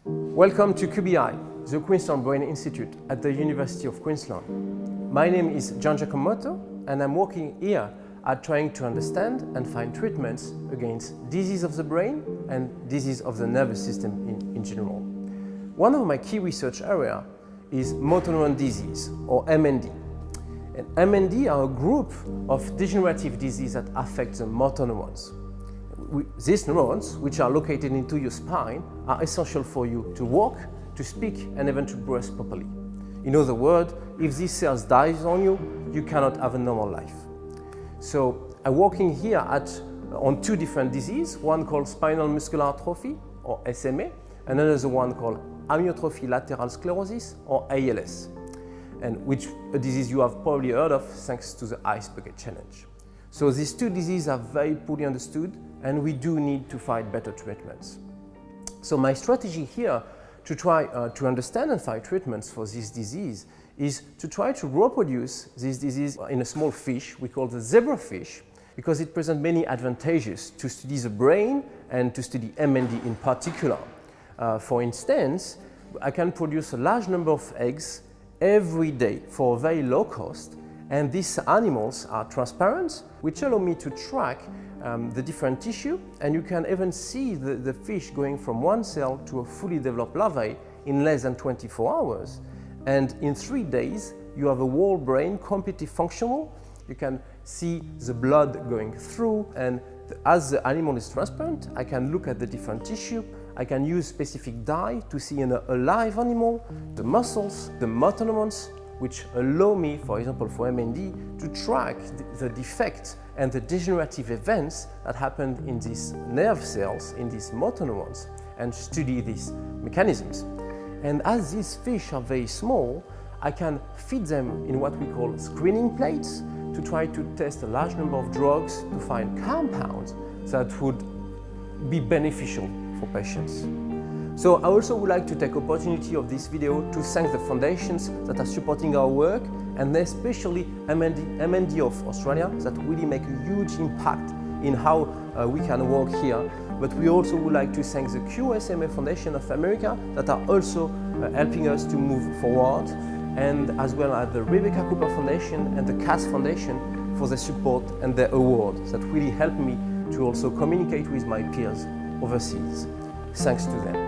Welcome to QBI, the Queensland Brain Institute at the University of Queensland. My name is Jean Giacomotto and I'm working here at trying to understand and find treatments against disease of the brain and disease of the nervous system in general. One of my key research areas is motor neuron disease, or MND. And MND are a group of degenerative disease that affect the motor neurons. These neurons, which are located into your spine, are essential for you to walk, to speak, and even to breathe properly. In other words, if these cells die on you, you cannot have a normal life. So I'm working here on two different diseases, one called spinal muscular atrophy, or SMA, and another one called amyotrophy lateral sclerosis, or ALS, and which a disease you have probably heard of thanks to the Ice Bucket Challenge. So these two diseases are very poorly understood, and we do need to find better treatments. So my strategy here to try to understand and find treatments for this disease is to try to reproduce this disease in a small fish we call the zebrafish, because it presents many advantages to study the brain and to study MND in particular. For instance, I can produce a large number of eggs every day for a very low cost, and these animals are transparent, which allow me to track the different tissue, and you can even see the fish going from one cell to a fully developed larvae in less than 24 hours. And in 3 days, you have a whole brain completely functional. You can see the blood going through, and as the animal is transparent, I can look at the different tissue. I can use specific dye to see in a live animal the muscles, the motor neurons, which allow me, for example, for MND, to track the defect and the degenerative events that happen in these nerve cells, in these motor neurons, and study these mechanisms. And as these fish are very small, I can feed them in what we call screening plates to try to test a large number of drugs to find compounds that would be beneficial for patients. So I also would like to take opportunity of this video to thank the foundations that are supporting our work, and especially MND of Australia, that really make a huge impact in how we can work here. But we also would like to thank the QSMA Foundation of America that are also helping us to move forward, and as well as the Rebecca Cooper Foundation and the CAS Foundation for their support and their awards that really helped me to also communicate with my peers overseas. Thanks to them.